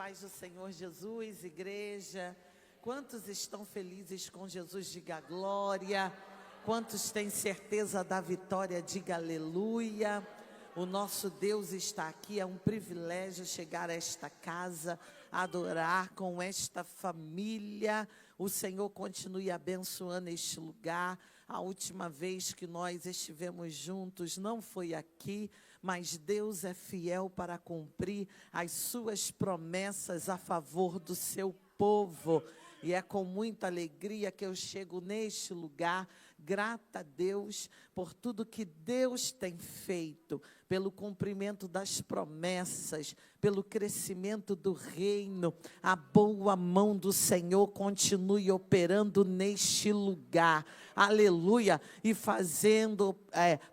paz do Senhor Jesus, igreja. Quantos estão felizes com Jesus? Diga glória. Quantos têm certeza da vitória? Diga aleluia. O nosso Deus está aqui, é um privilégio chegar a esta casa, adorar com esta família. O Senhor continue abençoando este lugar. A última vez que nós estivemos juntos não foi aqui, mas Deus é fiel para cumprir as suas promessas a favor do seu povo. E é com muita alegria que eu chego neste lugar, grata a Deus por tudo que Deus tem feito, pelo cumprimento das promessas, pelo crescimento do reino. A boa mão do Senhor continue operando neste lugar, aleluia, e fazendo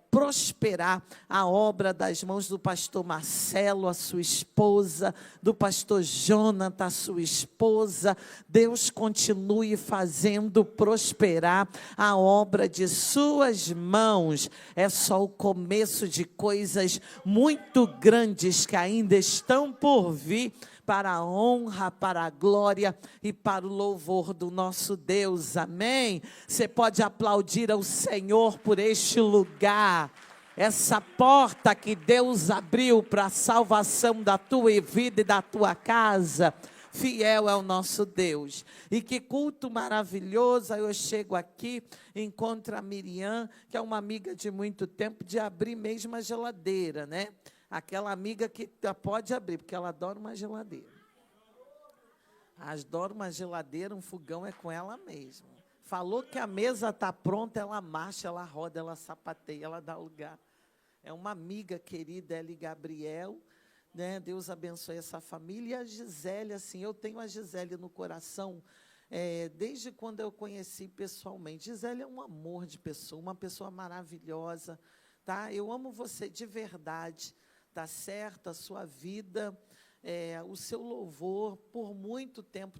prosperar a obra das mãos do pastor Marcelo, a sua esposa, do pastor Jonathan, a sua esposa. Deus continue fazendo prosperar a obra de suas mãos. É só o começo de coisas muito grandes que ainda estão por vir, para a honra, para a glória e para o louvor do nosso Deus. Amém? Você pode aplaudir ao Senhor por este lugar. Essa porta que Deus abriu para a salvação da tua vida e da tua casa. Fiel é o nosso Deus. E que culto maravilhoso. Aí eu chego aqui, encontro a Miriam, que é uma amiga de muito tempo, de abrir mesmo a geladeira, né? Aquela amiga que pode abrir, porque ela adora uma geladeira. Adora uma geladeira, um fogão é com ela mesmo. Falou que a mesa está pronta, ela marcha, ela roda, ela sapateia, ela dá lugar. É uma amiga querida, ela e Gabriel, né? Deus abençoe essa família. E a Gisele, assim, eu tenho a Gisele no coração, desde quando eu conheci pessoalmente. Gisele é um amor de pessoa, uma pessoa maravilhosa, tá? Eu amo você de verdade. Tá certo, a sua vida, o seu louvor, por muito tempo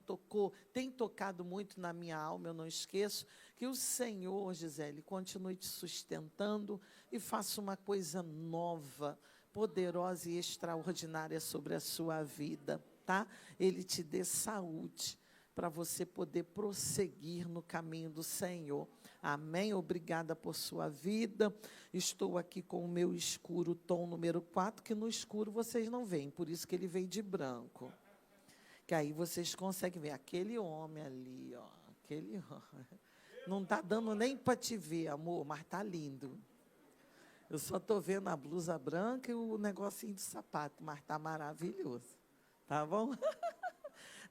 tem tocado muito na minha alma, eu não esqueço. Que o Senhor, Gisele, continue te sustentando e faça uma coisa nova, poderosa e extraordinária sobre a sua vida, tá? Ele te dê saúde para você poder prosseguir no caminho do Senhor. Amém? Obrigada por sua vida. Estou aqui com o meu escuro tom número 4, que no escuro vocês não veem, por isso que ele veio de branco. Que aí vocês conseguem ver. Aquele homem ali, ó, aquele homem. Não está dando nem para te ver, amor, mas está lindo. Eu só estou vendo a blusa branca e o negocinho de sapato, mas está maravilhoso. Tá bom?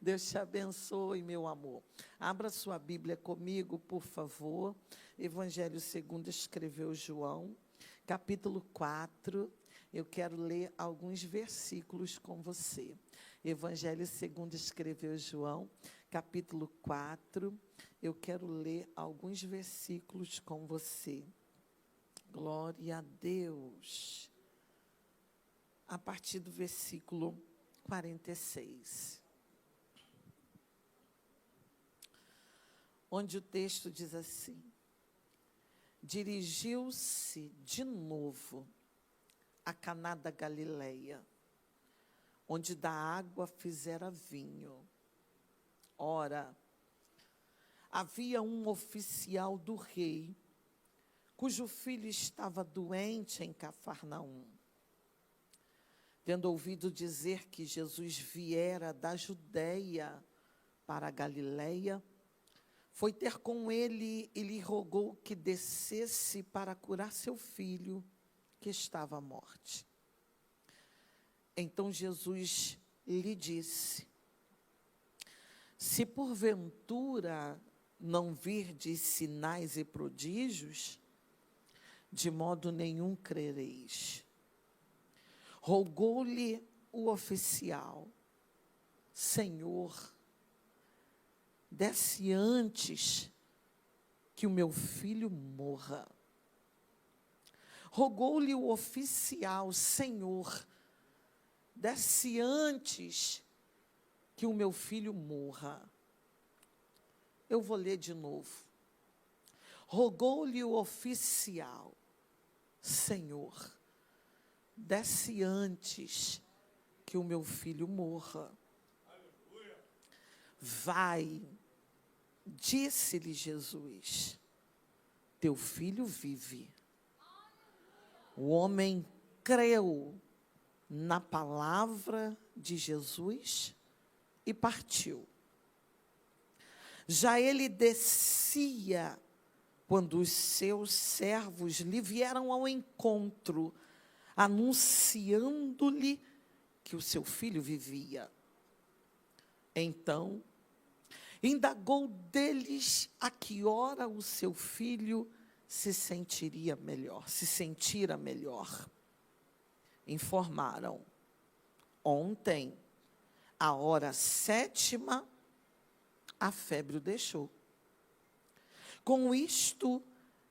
Deus te abençoe, meu amor. Abra sua Bíblia comigo, por favor. Evangelho segundo escreveu João, capítulo 4. Eu quero ler alguns versículos com você. Evangelho segundo escreveu João, capítulo 4. Eu quero ler alguns versículos com você. Glória a Deus. A partir do versículo 46. Onde o texto diz assim: dirigiu-se de novo a Caná da Galileia, onde da água fizera vinho. Ora, havia um oficial do rei, cujo filho estava doente em Cafarnaum. Tendo ouvido dizer que Jesus viera da Judeia para a Galileia, foi ter com ele e lhe rogou que descesse para curar seu filho, que estava à morte. Então Jesus lhe disse: se porventura não virdes sinais e prodígios, de modo nenhum crereis. Rogou-lhe o oficial: Senhor, desce antes que o meu filho morra. Rogou-lhe o oficial: Senhor, desce antes que o meu filho morra. Eu vou ler de novo. Rogou-lhe o oficial: Senhor, desce antes que o meu filho morra. vai, disse-lhe Jesus, teu filho vive. O homem creu na palavra de Jesus e partiu. Já ele descia quando os seus servos lhe vieram ao encontro, anunciando-lhe que o seu filho vivia. Então, indagou deles a que hora o seu filho se sentira melhor. Informaram, ontem, à hora 7ª, a febre o deixou. Com isto,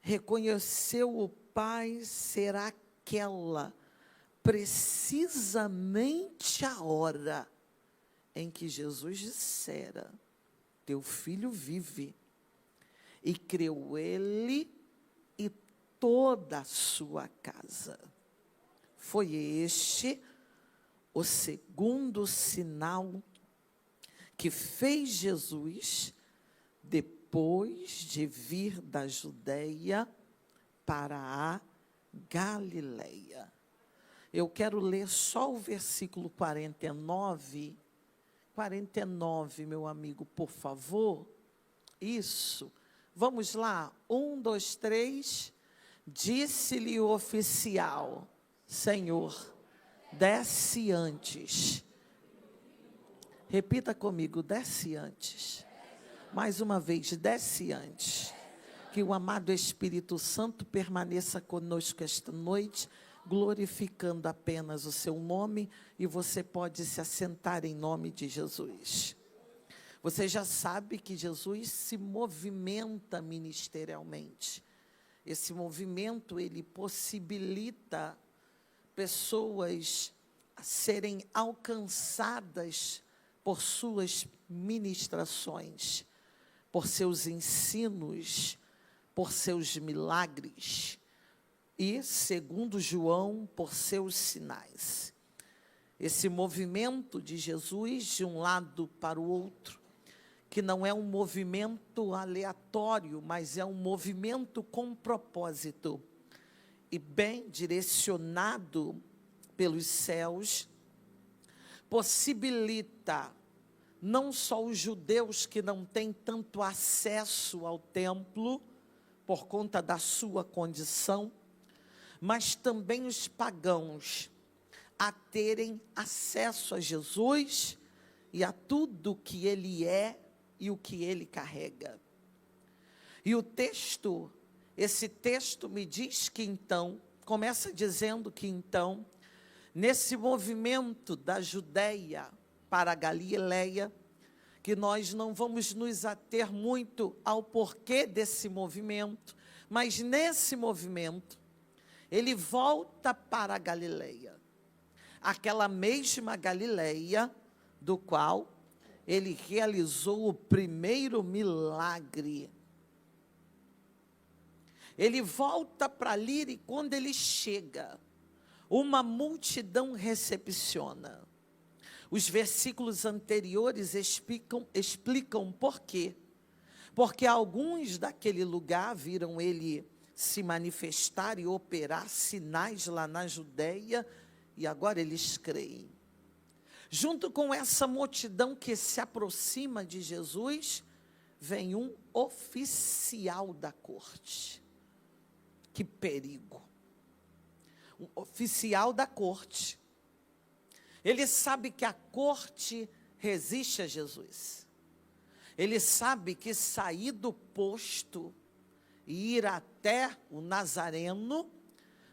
reconheceu o pai ser aquela precisamente a hora em que Jesus dissera, teu filho vive. E creu ele e toda a sua casa. Foi este o segundo sinal que fez Jesus depois de vir da Judeia para a Galileia. Eu quero ler só o versículo 49. 49, meu amigo, por favor. Isso. Vamos lá. 1, 2, 3. Disse-lhe o oficial, Senhor, desce antes. Repita comigo, desce antes. Mais uma vez, desce antes. Que o amado Espírito Santo permaneça conosco esta noite, glorificando apenas o seu nome, e você pode se assentar em nome de Jesus. Você já sabe que Jesus se movimenta ministerialmente. Esse movimento, ele possibilita pessoas a serem alcançadas por suas ministrações, por seus ensinos, por seus milagres e, segundo João, por seus sinais. Esse movimento de Jesus de um lado para o outro, que não é um movimento aleatório, mas é um movimento com propósito e bem direcionado pelos céus, possibilita não só os judeus que não têm tanto acesso ao templo, por conta da sua condição, mas também os pagãos a terem acesso a Jesus e a tudo o que ele é e o que ele carrega. E o texto, esse texto me diz que então, começa dizendo que então, nesse movimento da Judeia para a Galileia, que nós não vamos nos ater muito ao porquê desse movimento, mas nesse movimento, ele volta para a Galileia, aquela mesma Galileia do qual ele realizou o primeiro milagre. Ele volta para ali e quando ele chega, uma multidão recepciona. Os versículos anteriores explicam por quê. Porque alguns daquele lugar viram ele se manifestar e operar sinais lá na Judeia, e agora eles creem. Junto com essa multidão que se aproxima de Jesus, vem um oficial da corte. Que perigo! Um oficial da corte. Ele sabe que a corte resiste a Jesus. Ele sabe que sair do posto e ir até o Nazareno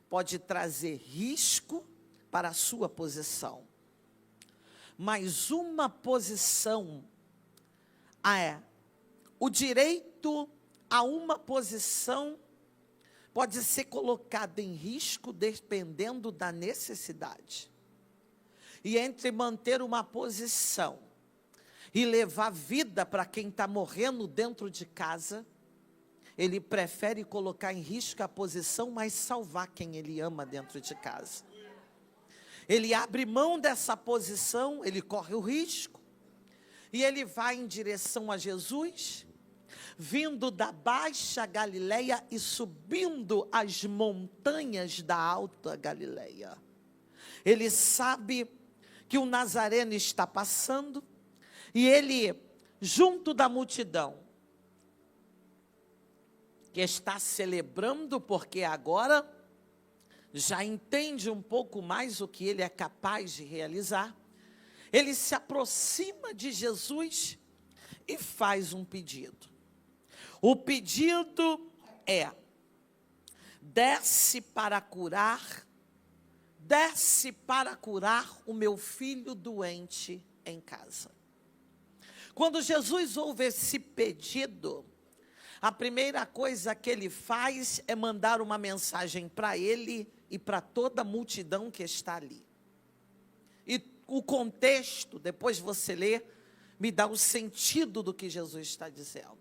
pode trazer risco para a sua posição. Mas uma posição o direito a uma posição pode ser colocado em risco dependendo da necessidade. E entre manter uma posição e levar vida para quem está morrendo dentro de casa, ele prefere colocar em risco a posição, mas salvar quem ele ama dentro de casa. Ele abre mão dessa posição, ele corre o risco, E ele vai em direção a Jesus, vindo da Baixa Galileia e subindo as montanhas da Alta Galileia. Ele sabe que o Nazareno está passando, e ele, junto da multidão, que está celebrando, porque agora já entende um pouco mais o que ele é capaz de realizar, ele se aproxima de Jesus e faz um pedido. O pedido é: desce para curar o meu filho doente em casa. Quando Jesus ouve esse pedido, a primeira coisa que ele faz é mandar uma mensagem para ele e para toda a multidão que está ali. E o contexto, depois você lê, me dá o sentido do que Jesus está dizendo.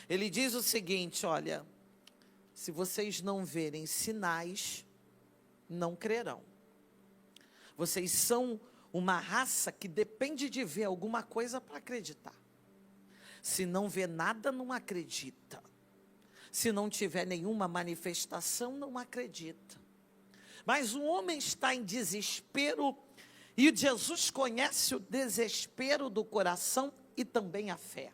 Ele diz o seguinte: olha, se vocês não verem sinais, não crerão. Vocês são uma raça que depende de ver alguma coisa para acreditar. Se não vê nada, não acredita. Se não tiver nenhuma manifestação, não acredita. Mas o homem está em desespero, e Jesus conhece o desespero do coração e também a fé.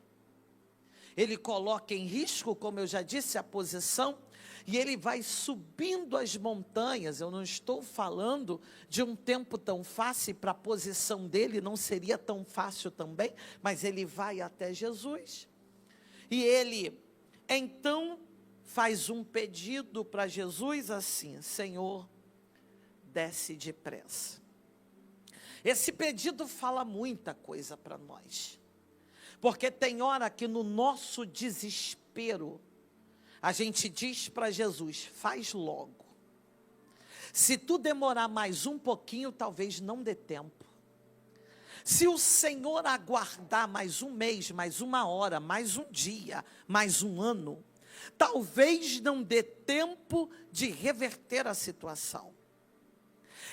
Ele coloca em risco, como eu já disse, a posição, e ele vai subindo as montanhas. Eu não estou falando de um tempo tão fácil, para a posição dele não seria tão fácil também, mas ele vai até Jesus. E ele, então, faz um pedido para Jesus assim: Senhor, desce depressa. Esse pedido fala muita coisa para nós, porque tem hora que no nosso desespero, a gente diz para Jesus: faz logo. Se tu demorar mais um pouquinho, talvez não dê tempo. Se o Senhor aguardar mais um mês, mais uma hora, mais um dia, mais um ano, talvez não dê tempo de reverter a situação.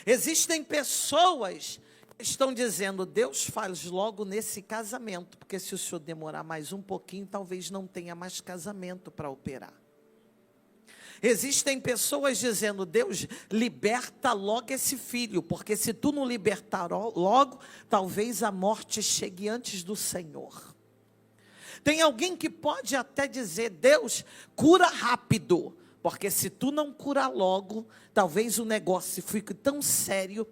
Existem pessoas que estão dizendo: Deus, faz logo nesse casamento, porque se o senhor demorar mais um pouquinho, talvez não tenha mais casamento para operar. Existem pessoas dizendo: Deus, liberta logo esse filho, porque se tu não libertar logo, talvez a morte chegue antes do Senhor. Tem alguém que pode até dizer: Deus, cura rápido, porque se tu não curar logo, talvez o negócio fique tão sério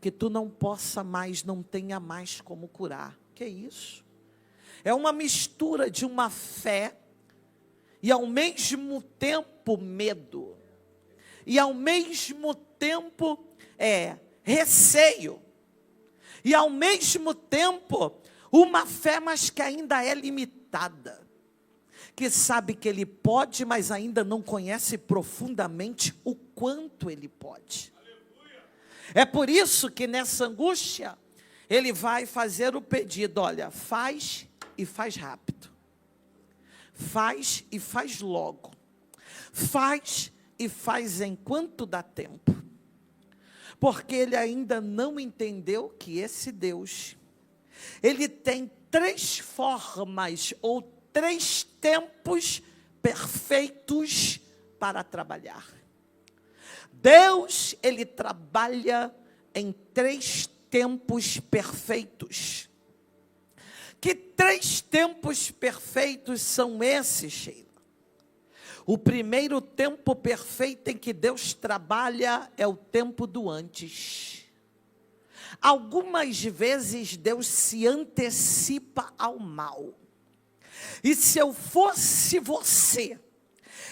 que tu não possa mais, não tenha mais como curar. Que isso? É uma mistura de uma fé e ao mesmo tempo medo, e ao mesmo tempo receio, e ao mesmo tempo uma fé, mas que ainda é limitada, que sabe que ele pode, mas ainda não conhece profundamente o quanto ele pode. É por isso que nessa angústia ele vai fazer o pedido: olha, faz e faz rápido. Faz e faz logo. Faz e faz enquanto dá tempo. Porque ele ainda não entendeu que esse Deus, ele tem 3 formas ou 3 tempos perfeitos para trabalhar. Deus, ele trabalha em 3 tempos perfeitos. Que 3 tempos perfeitos são esses, Sheila? O primeiro tempo perfeito em que Deus trabalha é o tempo do antes. Algumas vezes Deus se antecipa ao mal. E se eu fosse você,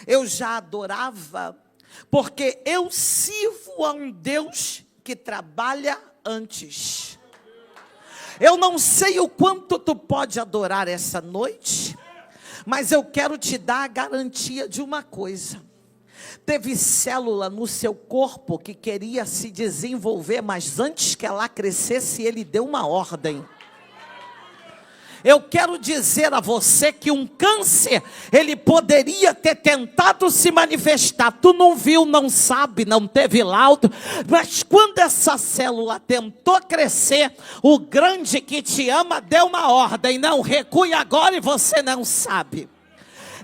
eu já adorava, porque eu sirvo a um Deus que trabalha antes. Eu não sei o quanto tu pode adorar essa noite, mas eu quero te dar a garantia de uma coisa. Teve célula no seu corpo que queria se desenvolver, mas antes que ela crescesse, ele deu uma ordem. Eu quero dizer a você que um câncer, ele poderia ter tentado se manifestar. Tu não viu, não sabe, não teve laudo. Mas quando essa célula tentou crescer, o grande que te ama deu uma ordem. Não, recue agora e você não sabe.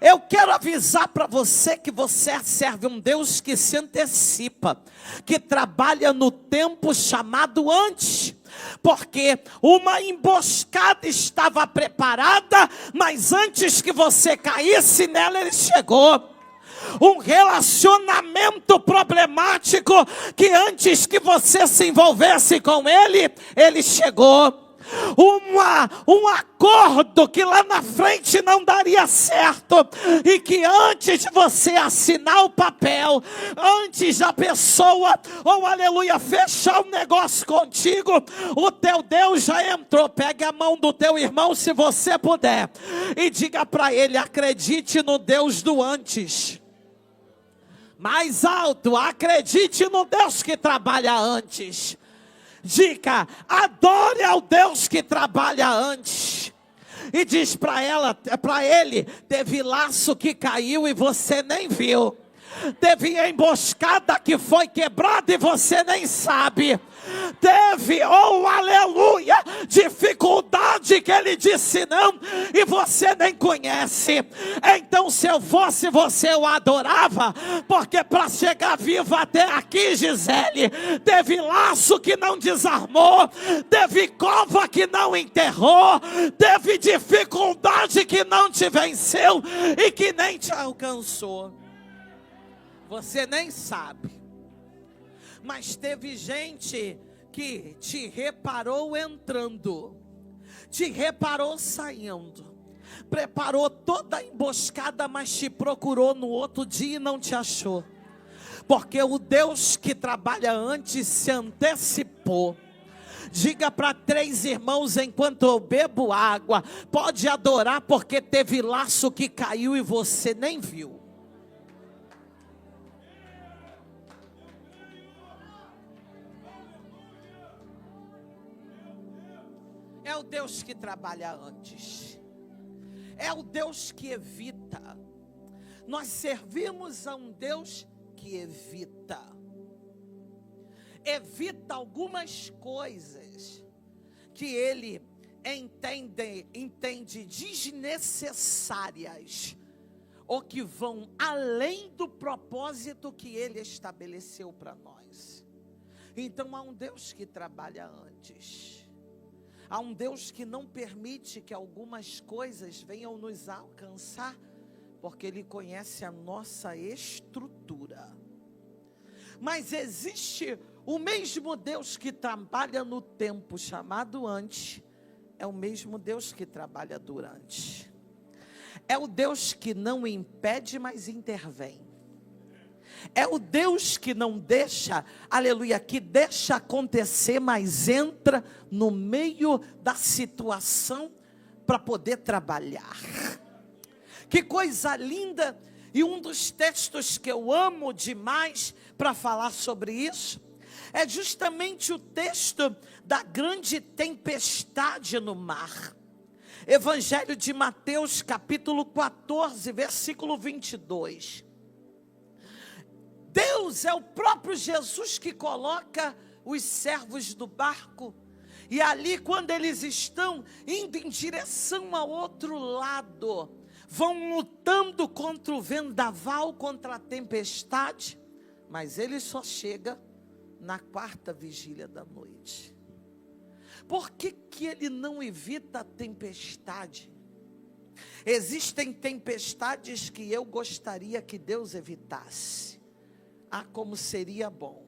Eu quero avisar para você que você serve um Deus que se antecipa, que trabalha no tempo chamado antes, porque uma emboscada estava preparada, mas antes que você caísse nela, ele chegou. Um relacionamento problemático, que antes que você se envolvesse com ele, ele chegou. Um acordo que lá na frente não daria certo, e que antes de você assinar o papel, antes da pessoa, aleluia, fechar um negócio contigo, o teu Deus já entrou. Pegue a mão do teu irmão, se você puder, e diga para ele: acredite no Deus do antes. Mais alto, acredite no Deus que trabalha antes. Diga: adore ao Deus que trabalha antes. E diz para ele: teve laço que caiu e você nem viu. Teve emboscada que foi quebrada e você nem sabe. Teve, aleluia, dificuldade que ele disse não e você nem conhece. Então, se eu fosse você, eu adorava, porque para chegar viva até aqui, Gisele, teve laço que não desarmou, teve cova que não enterrou, teve dificuldade que não te venceu e que nem te alcançou. Você nem sabe. Mas teve gente que te reparou entrando, te reparou saindo, preparou toda a emboscada, mas te procurou no outro dia e não te achou. Porque o Deus que trabalha antes se antecipou. Diga para 3 irmãos enquanto eu bebo água: pode adorar, porque teve laço que caiu e você nem viu. É o Deus que trabalha antes. É o Deus que evita. Nós servimos a um Deus que evita. Evita algumas coisas que ele entende desnecessárias, ou que vão além do propósito que ele estabeleceu para nós. Então há um Deus que trabalha antes. Há um Deus que não permite que algumas coisas venham nos alcançar, porque Ele conhece a nossa estrutura. Mas existe o mesmo Deus que trabalha no tempo chamado antes, é o mesmo Deus que trabalha durante. É o Deus que não impede, mas intervém. É o Deus que não deixa, aleluia, que deixa acontecer, mas entra no meio da situação para poder trabalhar. Que coisa linda! E um dos textos que eu amo demais para falar sobre isso é justamente o texto da grande tempestade no mar. Evangelho de Mateus, capítulo 14, versículo 22. Deus é o próprio Jesus que coloca os servos do barco. E ali, quando eles estão indo em direção ao outro lado, vão lutando contra o vendaval, contra a tempestade. Mas ele só chega na 4ª vigília da noite. Por que ele não evita a tempestade? Existem tempestades que eu gostaria que Deus evitasse. Ah, como seria bom.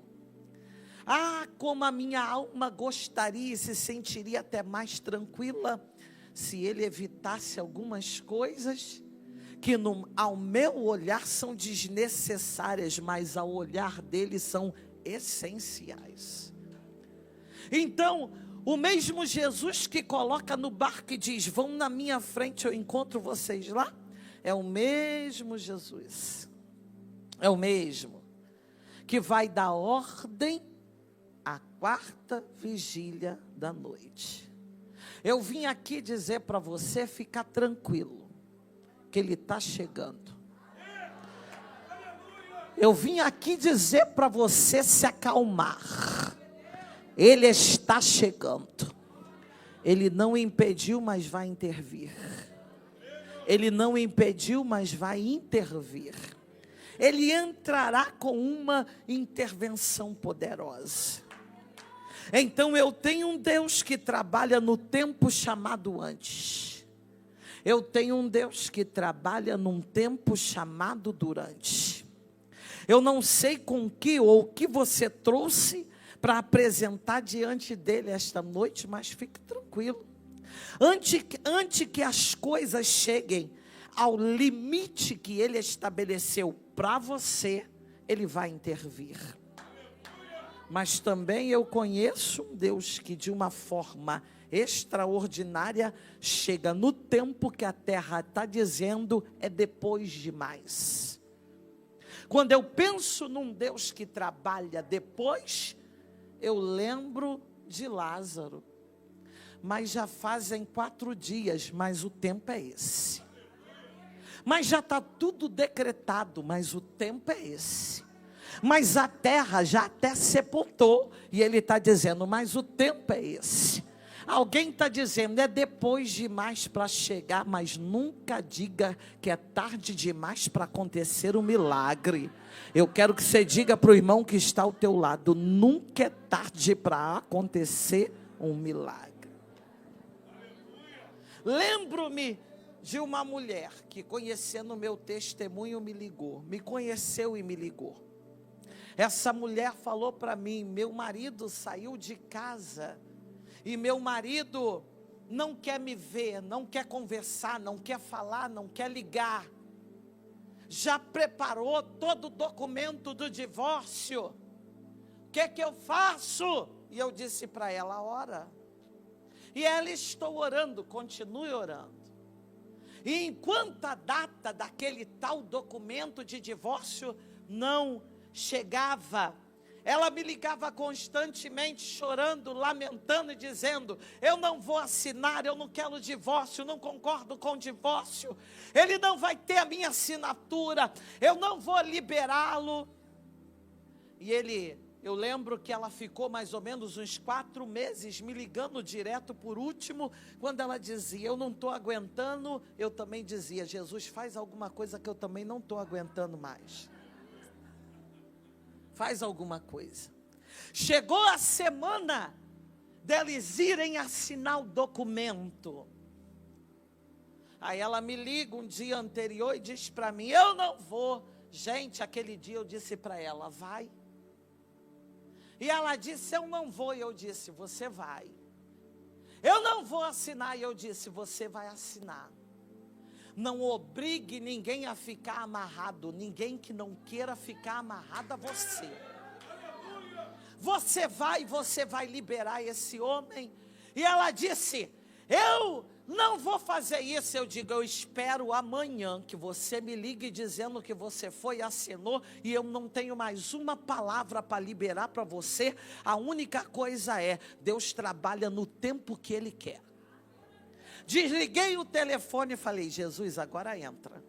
Ah, como a minha alma gostaria e se sentiria até mais tranquila se Ele evitasse algumas coisas que ao meu olhar são desnecessárias, mas ao olhar dele são essenciais. Então, o mesmo Jesus que coloca no barco e diz: vão na minha frente, eu encontro vocês lá, é o mesmo Jesus. É o mesmo que vai dar ordem à 4ª vigília da noite. Eu vim aqui dizer para você ficar tranquilo, que Ele está chegando. Eu vim aqui dizer para você se acalmar. Ele está chegando. Ele não impediu, mas vai intervir. Ele não impediu, mas vai intervir. Ele entrará com uma intervenção poderosa. Então eu tenho um Deus que trabalha no tempo chamado antes. Eu tenho um Deus que trabalha num tempo chamado durante. Eu não sei com que ou o que você trouxe para apresentar diante dele esta noite, mas fique tranquilo. Antes que as coisas cheguem ao limite que ele estabeleceu para você, ele vai intervir. Mas também eu conheço um Deus que de uma forma extraordinária chega no tempo que a terra está dizendo é depois demais. Quando eu penso num Deus que trabalha depois, eu lembro de Lázaro. Mas já fazem 4 dias, mas o tempo é esse. Mas já está tudo decretado, mas o tempo é esse. Mas a terra já até sepultou, e ele está dizendo, mas o tempo é esse. Alguém está dizendo, é depois demais para chegar, mas nunca diga que é tarde demais para acontecer um milagre. Eu quero que você diga para o irmão que está ao teu lado, nunca é tarde para acontecer um milagre. Lembro-me de uma mulher que, conhecendo o meu testemunho, me ligou. Me conheceu e me ligou. Essa mulher falou para mim, meu marido saiu de casa e meu marido não quer me ver, não quer conversar, não quer falar, não quer ligar. Já preparou todo o documento do divórcio. O que é que eu faço? E eu disse para ela, ora. E ela, estou orando, continue orando. E enquanto a data daquele tal documento de divórcio não chegava, ela me ligava constantemente, chorando, lamentando e dizendo, eu não vou assinar, eu não quero divórcio, não concordo com o divórcio, ele não vai ter a minha assinatura, eu não vou liberá-lo. E eu lembro que ela ficou mais ou menos uns 4 meses me ligando direto. Por último, quando ela dizia, eu não estou aguentando, eu também dizia, Jesus, faz alguma coisa que eu também não estou aguentando mais. Faz alguma coisa. Chegou a semana deles irem assinar o documento. Aí ela me liga um dia anterior e diz para mim, eu não vou. Gente, aquele dia eu disse para ela, vai. E ela disse, eu não vou. E eu disse, você vai. Eu não vou assinar. E eu disse, você vai assinar. Não obrigue ninguém a ficar amarrado. Ninguém que não queira ficar amarrado a você. Você vai liberar esse homem. E ela disse, eu não vou fazer isso. Eu digo, eu espero amanhã que você me ligue dizendo que você foi e assinou. E eu não tenho mais uma palavra para liberar para você. A única coisa é, Deus trabalha no tempo que Ele quer. Desliguei o telefone e falei, Jesus, agora entra.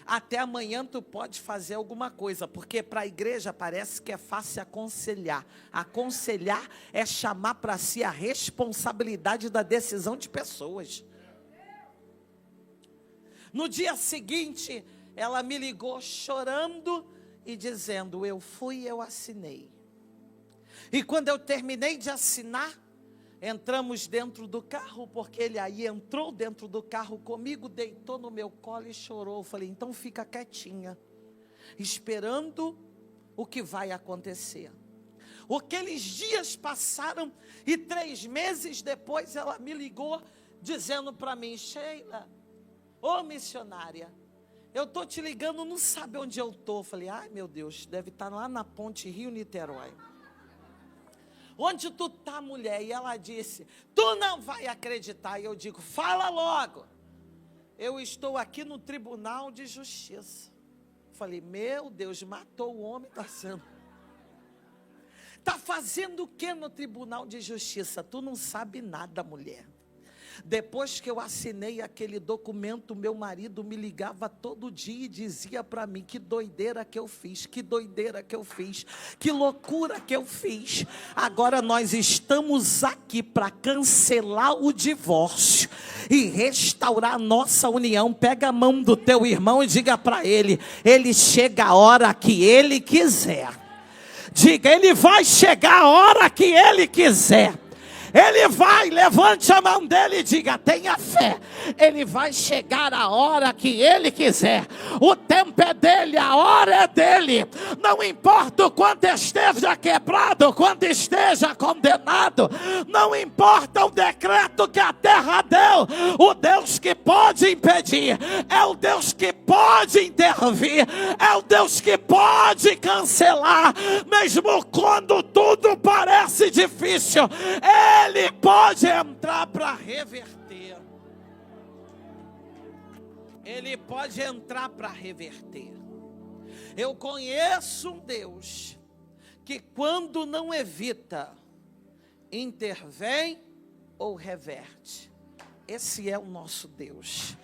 Até amanhã tu pode fazer alguma coisa, porque para a igreja parece que é fácil aconselhar. Aconselhar é chamar para si a responsabilidade da decisão de pessoas. No dia seguinte, ela me ligou chorando e dizendo, eu fui e eu assinei. E quando eu terminei de assinar, entramos dentro do carro, porque ele aí entrou dentro do carro comigo, deitou no meu colo e chorou. Eu falei, então fica quietinha, esperando o que vai acontecer. Aqueles dias passaram e 3 meses depois ela me ligou, dizendo para mim, Sheila, ô missionária, eu estou te ligando, não sabe onde eu estou. Eu falei, ai meu Deus, deve estar lá na ponte Rio-Niterói. Onde tu está, mulher? E ela disse, tu não vai acreditar. E eu digo, fala logo. Eu estou aqui no Tribunal de Justiça. Falei, meu Deus, matou o homem, está fazendo o que no Tribunal de Justiça? Tu não sabe nada, mulher. Depois que eu assinei aquele documento, meu marido me ligava todo dia e dizia para mim: que doideira que eu fiz, que doideira que eu fiz, que loucura que eu fiz. Agora nós estamos aqui para cancelar o divórcio e restaurar a nossa união. Pega a mão do teu irmão e diga para ele: ele chega a hora que ele quiser. Diga: ele vai chegar a hora que ele quiser. Ele vai, levante a mão dele e diga: tenha fé. Ele vai chegar a hora que ele quiser. O tempo é dele, a hora é dele. Não importa o quanto esteja quebrado, quanto esteja condenado. Não importa o decreto que a terra deu. O Deus que pode impedir é o Deus que pode intervir. É o Deus que pode cancelar. Mesmo quando tudo parece difícil, Ele pode entrar para reverter. Ele pode entrar para reverter. Eu conheço um Deus que, quando não evita, intervém ou reverte. Esse é o nosso Deus.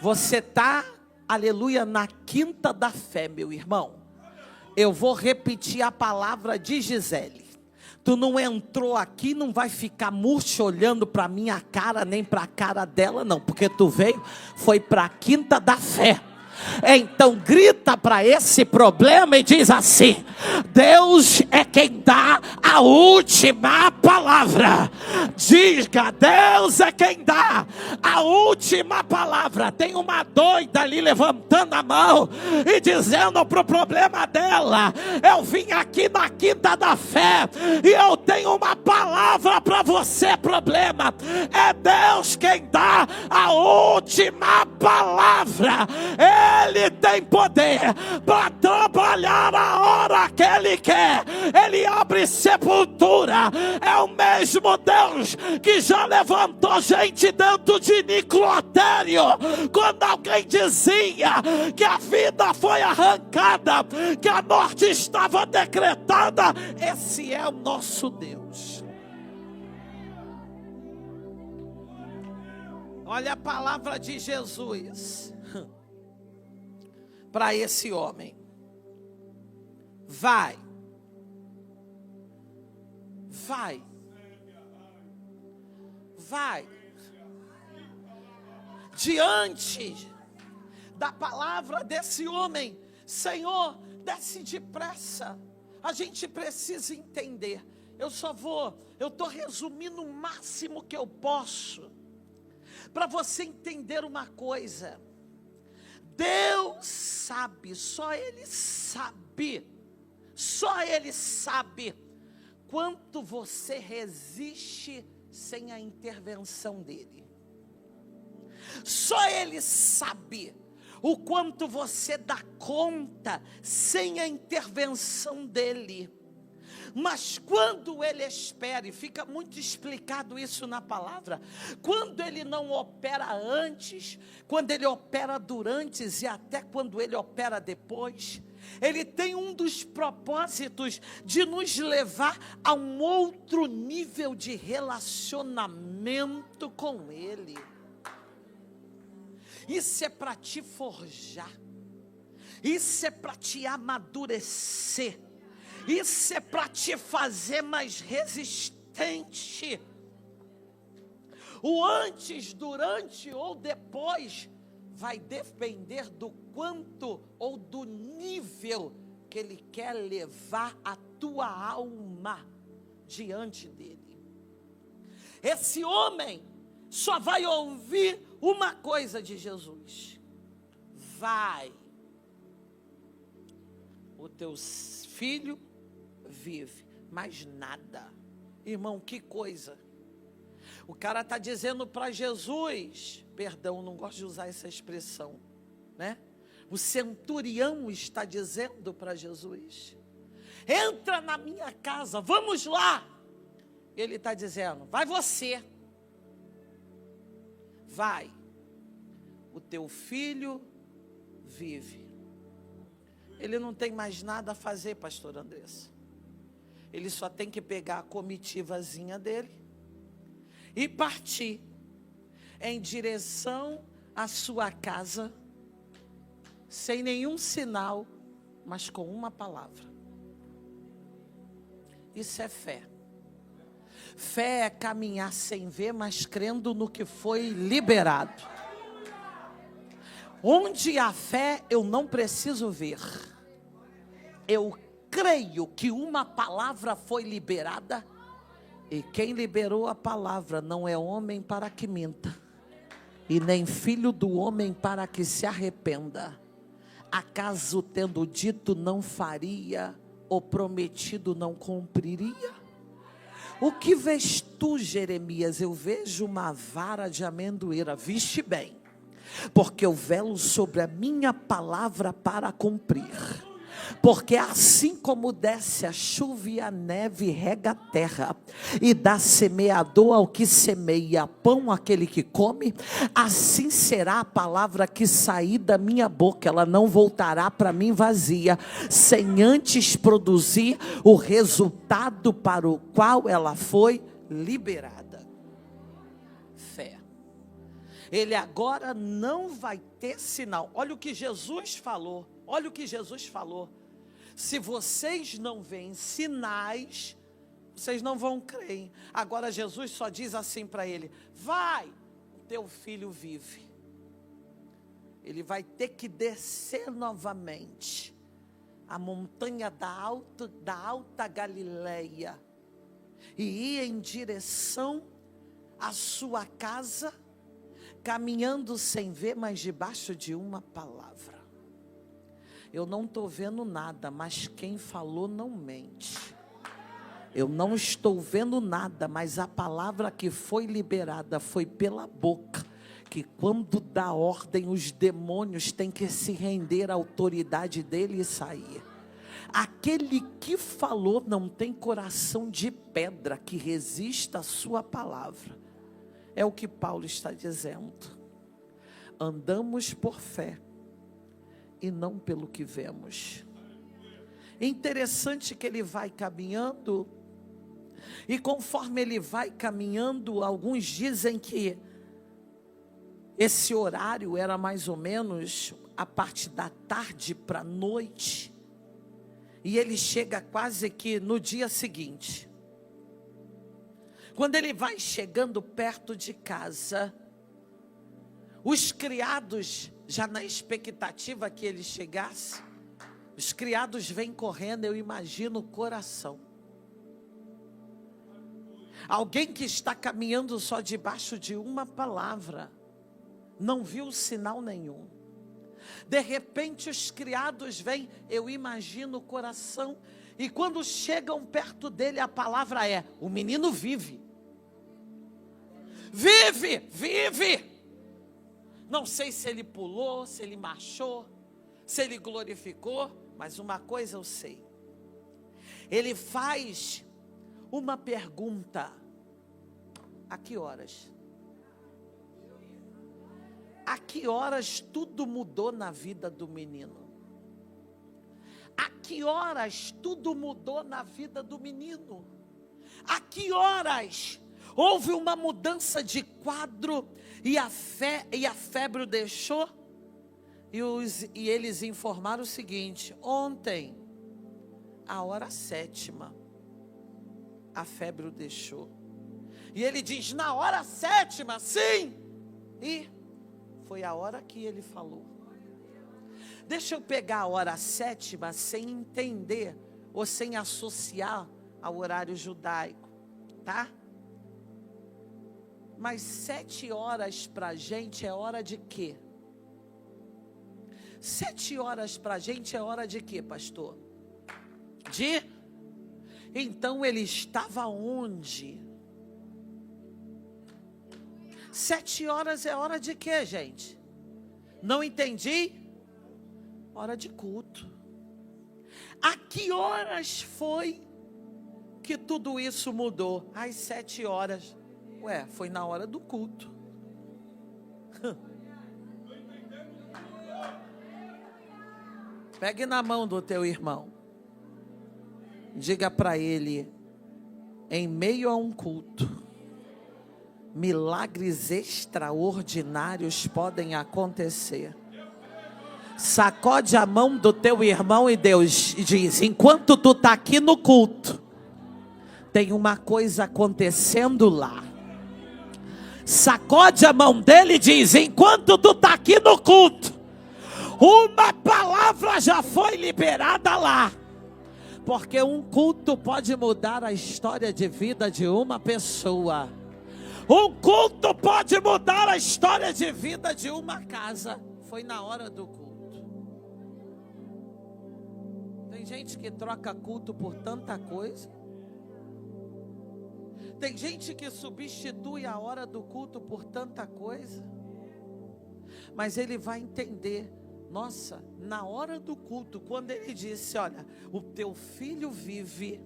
Você está, aleluia, na quinta da fé, meu irmão. Eu vou repetir a palavra de Gisele. Tu não entrou aqui, não vai ficar murcho olhando para minha cara, nem para a cara dela, não. Porque tu veio, foi para a quinta da fé. Então grita para esse problema e diz assim: Deus é quem dá a última palavra. Diga: Deus é quem dá a última palavra. Tem uma doida ali levantando a mão e dizendo para o problema dela: eu vim aqui na quinta da fé e eu tenho uma palavra para você, problema. É Deus quem dá a última palavra. Ele tem poder para trabalhar a hora que Ele quer. Ele abre sepultura. É o mesmo Deus que já levantou gente dentro de necrotério, quando alguém dizia que a vida foi arrancada, que a morte estava decretada. Esse é o nosso Deus. Olha a palavra de Jesus para esse homem: vai, diante da palavra desse homem. Senhor, desce depressa. A gente precisa entender. Eu estou resumindo o máximo que eu posso, para você entender uma coisa. Deus sabe, só Ele sabe quanto você resiste sem a intervenção dEle. Só Ele sabe o quanto você dá conta sem a intervenção dEle. Mas quando Ele espera, e fica muito explicado isso na palavra, quando Ele não opera antes, quando Ele opera durante e até quando Ele opera depois, Ele tem um dos propósitos de nos levar a um outro nível de relacionamento com Ele. Isso é para te forjar, isso é para te amadurecer, isso é para te fazer mais resistente. O antes, durante ou depois vai depender do quanto ou do nível que Ele quer levar a tua alma diante dEle. Esse homem só vai ouvir uma coisa de Jesus: vai, o teu filho vive. Mais nada. Irmão, que coisa. O cara está dizendo para Jesus, perdão, não gosto de usar essa expressão, né? O centurião está dizendo para Jesus: entra na minha casa, vamos lá. Ele está dizendo: vai você, vai, o teu filho vive. Ele não tem mais nada a fazer, pastor Andressa. Ele só tem que pegar a comitivazinha dele e partir em direção à sua casa, sem nenhum sinal, mas com uma palavra. Isso é fé. Fé é caminhar sem ver, mas crendo no que foi liberado. Onde há fé, eu não preciso ver. Eu creio que uma palavra foi liberada. E quem liberou a palavra não é homem para que minta, e nem filho do homem para que se arrependa. Acaso tendo dito não faria, o prometido não cumpriria? O que vês tu, Jeremias? Eu vejo uma vara de amendoeira. Viste bem, porque eu velo sobre a minha palavra para cumprir. Porque assim como desce a chuva e a neve rega a terra, e dá semeador ao que semeia, pão àquele que come, assim será a palavra que sair da minha boca. Ela não voltará para mim vazia, sem antes produzir o resultado para o qual ela foi liberada. Fé. Ele agora não vai ter sinal. Olha o que Jesus falou. Olha o que Jesus falou. Se vocês não veem sinais, vocês não vão crer. Agora Jesus só diz assim para ele: vai, teu filho vive. Ele vai ter que descer novamente a montanha da alta Galileia e ir em direção à sua casa, caminhando sem ver, mas debaixo de uma palavra. Eu não estou vendo nada, mas quem falou não mente. Eu não estou vendo nada, mas a palavra que foi liberada foi pela boca. Que quando dá ordem, os demônios têm que se render à autoridade dele e sair. Aquele que falou não tem coração de pedra que resista à sua palavra. É o que Paulo está dizendo. Andamos por fé e não pelo que vemos. Interessante que ele vai caminhando, e conforme ele vai caminhando, alguns dizem que esse horário era mais ou menos a parte da tarde para a noite, e ele chega quase que no dia seguinte. Quando ele vai chegando perto de casa, os criados, já na expectativa que ele chegasse, os criados vêm correndo, eu imagino o coração. Alguém que está caminhando só debaixo de uma palavra, não viu sinal nenhum. De repente os criados vêm, eu imagino o coração, e quando chegam perto dele, a palavra é: o menino vive. Vive, vive. Não sei se ele pulou, se ele marchou, se ele glorificou, mas uma coisa eu sei. Ele faz uma pergunta: a que horas? A que horas tudo mudou na vida do menino? A que horas tudo mudou na vida do menino? A que horas houve uma mudança de quadro e a febre o deixou? E eles informaram o seguinte: ontem, a hora 7ª, a febre o deixou. E ele diz: na hora 7ª, sim. E foi a hora que ele falou. Deixa eu pegar a hora 7ª sem entender ou sem associar ao horário judaico, tá? Mas 7 horas para a gente é hora de quê? 7 horas para a gente é hora de quê, pastor? Então ele estava onde? 7 horas é hora de quê, gente? Não entendi? Hora de culto. A que horas foi que tudo isso mudou? Às 7 horas. Ué, foi na hora do culto. Pegue na mão do teu irmão. Diga para ele: em meio a um culto, milagres extraordinários podem acontecer. Sacode a mão do teu irmão e Deus diz: enquanto tu está aqui no culto, tem uma coisa acontecendo lá. Sacode a mão dele e diz: enquanto tu está aqui no culto, uma palavra já foi liberada lá. Porque um culto pode mudar a história de vida de uma pessoa. Um culto pode mudar a história de vida de uma casa. Foi na hora do culto. Tem gente que troca culto por tanta coisa. Tem gente que substitui a hora do culto por tanta coisa. Mas ele vai entender. Nossa, na hora do culto, quando ele disse: olha, o teu filho vive.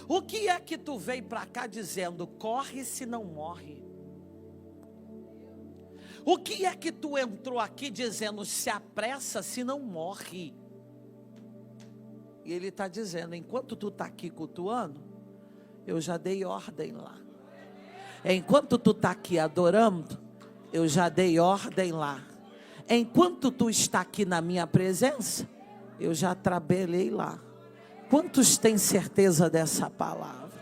O que é que tu veio para cá dizendo? Corre se não morre. O que é que tu entrou aqui dizendo? Se apressa se não morre. E ele está dizendo: enquanto tu está aqui cultuando, eu já dei ordem lá. Enquanto tu está aqui adorando, eu já dei ordem lá. Enquanto tu está aqui na minha presença, eu já trabalhei lá. Quantos têm certeza dessa palavra?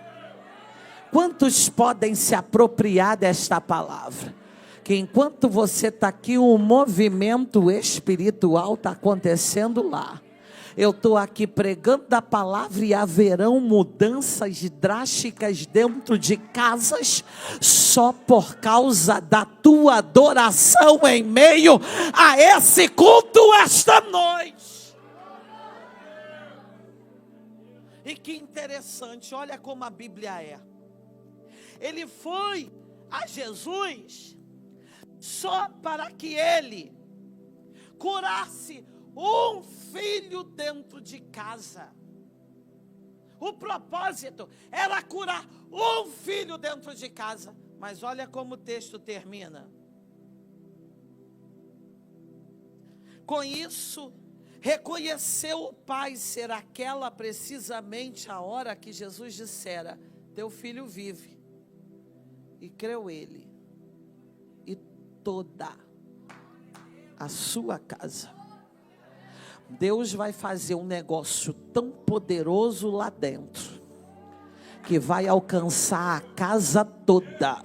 Quantos podem se apropriar desta palavra? Que enquanto você está aqui, um movimento espiritual está acontecendo lá. Eu estou aqui pregando a palavra e haverão mudanças drásticas dentro de casas só por causa da tua adoração em meio a esse culto esta noite. E que interessante, olha como a Bíblia é. Ele foi a Jesus só para que ele curasse um filho dentro de casa. O propósito era curar um filho dentro de casa. Mas olha como o texto termina. Com isso, reconheceu o pai ser aquela precisamente a hora que Jesus dissera: teu filho vive. E creu ele. E toda a sua casa. Deus vai fazer um negócio tão poderoso lá dentro, que vai alcançar a casa toda.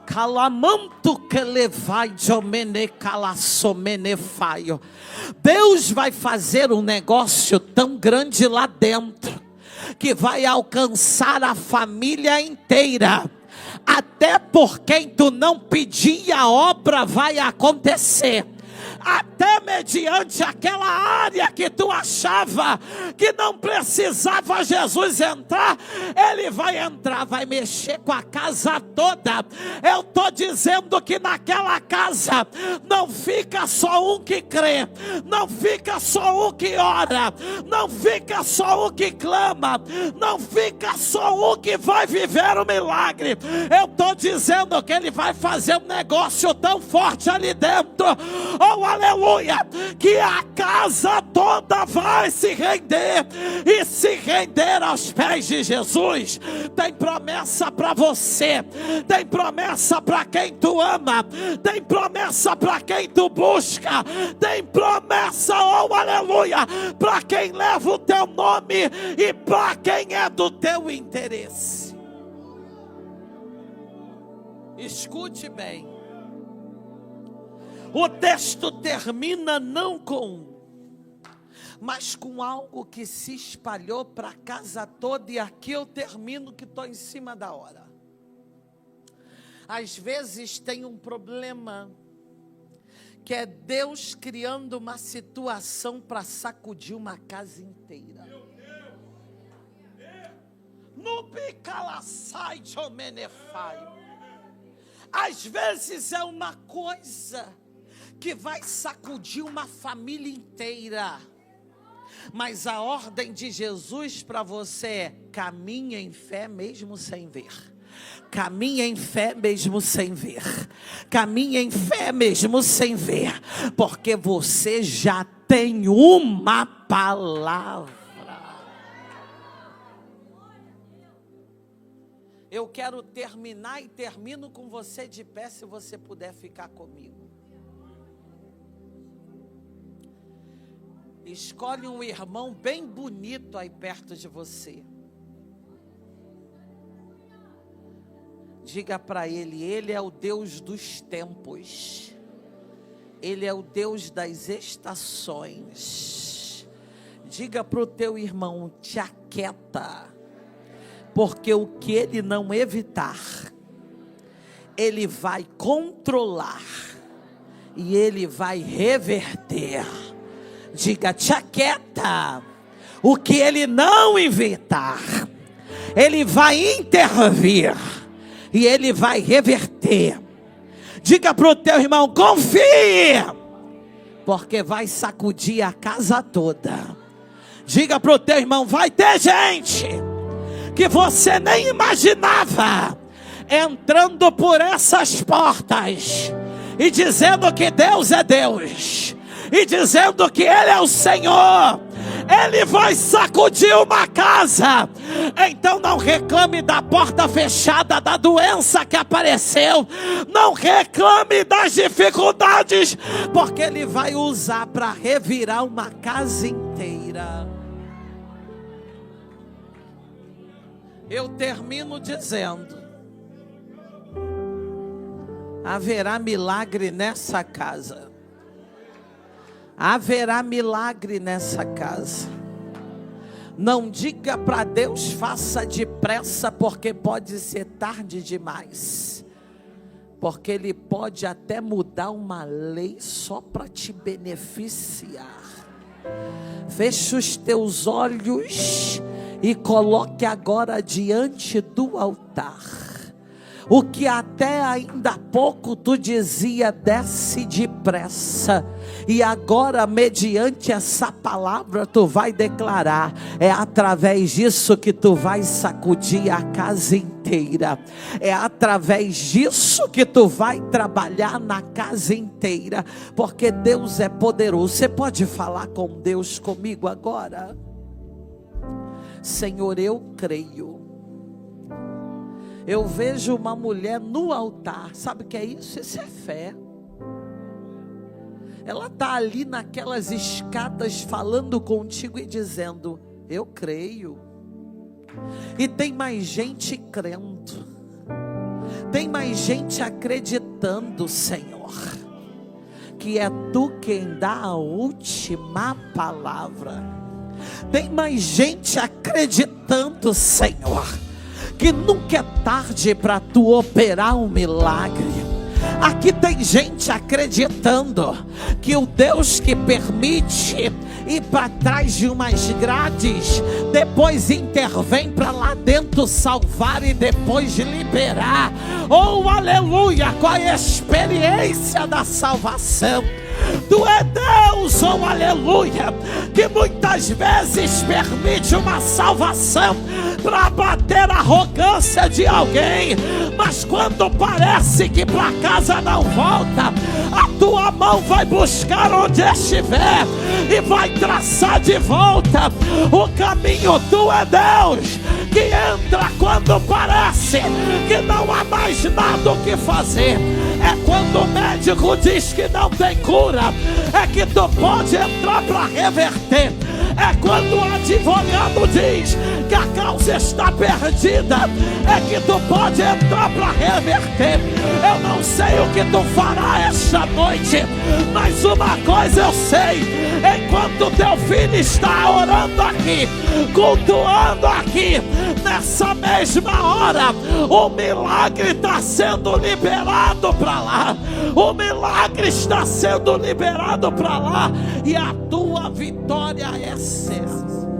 Calamanto que levai domene calassomenefaio. Deus vai fazer um negócio tão grande lá dentro, que vai alcançar a família inteira. Até por quem tu não pedia, a obra vai acontecer. Até mediante aquela área que tu achava que não precisava Jesus entrar, ele vai entrar, vai mexer com a casa toda. Eu estou dizendo que naquela casa não fica só um que crê, não fica só um que ora, não fica só um que clama, não fica só um que vai viver o milagre. Eu estou dizendo que ele vai fazer um negócio tão forte ali dentro, oh aleluia, que a casa toda vai se render e se render aos pés de Jesus. Tem promessa para você, tem promessa para quem tu ama, tem promessa para quem tu busca, tem promessa, oh aleluia, para quem leva o teu nome e para quem é do teu interesse. Escute bem. O texto termina não com, mas com algo que se espalhou para a casa toda. E aqui eu termino, que estou em cima da hora. Às vezes tem um problema, que é Deus criando uma situação para sacudir uma casa inteira. No bicalaçai de omenefai. Às vezes é uma coisa que vai sacudir uma família inteira. Mas a ordem de Jesus para você é: caminhe em fé mesmo sem ver. Caminhe em fé mesmo sem ver. Caminhe em fé mesmo sem ver. Porque você já tem uma palavra. Eu quero terminar e termino com você de pé, se você puder ficar comigo. Escolhe um irmão bem bonito aí perto de você. Diga para ele, ele é o Deus dos tempos. Ele é o Deus das estações. Diga para o teu irmão, te aquieta. Porque o que ele não evitar, ele vai controlar. E ele vai reverter. Diga, te aquieta. O que ele não evitar, ele vai intervir. E ele vai reverter. Diga para o teu irmão, confie. Porque vai sacudir a casa toda. Diga para o teu irmão, vai ter gente que você nem imaginava entrando por essas portas e dizendo que Deus é Deus, e dizendo que Ele é o Senhor. Ele vai sacudir uma casa. Então não reclame da porta fechada, da doença que apareceu. Não reclame das dificuldades, porque Ele vai usar para revirar uma casa inteira. Eu termino dizendo: haverá milagre nessa casa. Haverá milagre nessa casa. Não diga para Deus, faça depressa, porque pode ser tarde demais. Porque Ele pode até mudar uma lei só para te beneficiar. Feche os teus olhos e coloque agora diante do altar o que até ainda há pouco tu dizia, desce depressa, e agora mediante essa palavra tu vai declarar, é através disso que tu vai sacudir a casa inteira, é através disso que tu vai trabalhar na casa inteira, porque Deus é poderoso. Você pode falar com Deus comigo agora? Senhor, eu creio. Eu vejo uma mulher no altar. Sabe o que é isso? Isso é fé. Ela está ali naquelas escadas falando contigo e dizendo, eu creio. E tem mais gente crendo. Tem mais gente acreditando, Senhor, que é tu quem dá a última palavra. Tem mais gente acreditando, Senhor, que nunca é tarde para tu operar um milagre. Aqui tem gente acreditando que o Deus que permite ir para trás de umas grades, depois intervém para lá dentro salvar e depois liberar. Oh, aleluia, com a experiência da salvação. Tu é Deus, oh aleluia, que muitas vezes permite uma salvação para bater a arrogância de alguém, mas quando parece que para casa não volta, a tua mão vai buscar onde estiver e vai traçar de volta o caminho. Tu é Deus que entra quando parece que não há mais nada o que fazer. É quando o médico diz que não tem cura, é que tu pode entrar para reverter. É quando o advogado diz que a causa está perdida, é que tu pode entrar para reverter. Eu não sei o que tu fará esta noite, mas uma coisa eu sei: enquanto teu filho está orando aqui, cultuando aqui, nessa mesma hora, o milagre está sendo liberado para lá. O milagre está sendo liberado para lá, e a tua vitória é certa.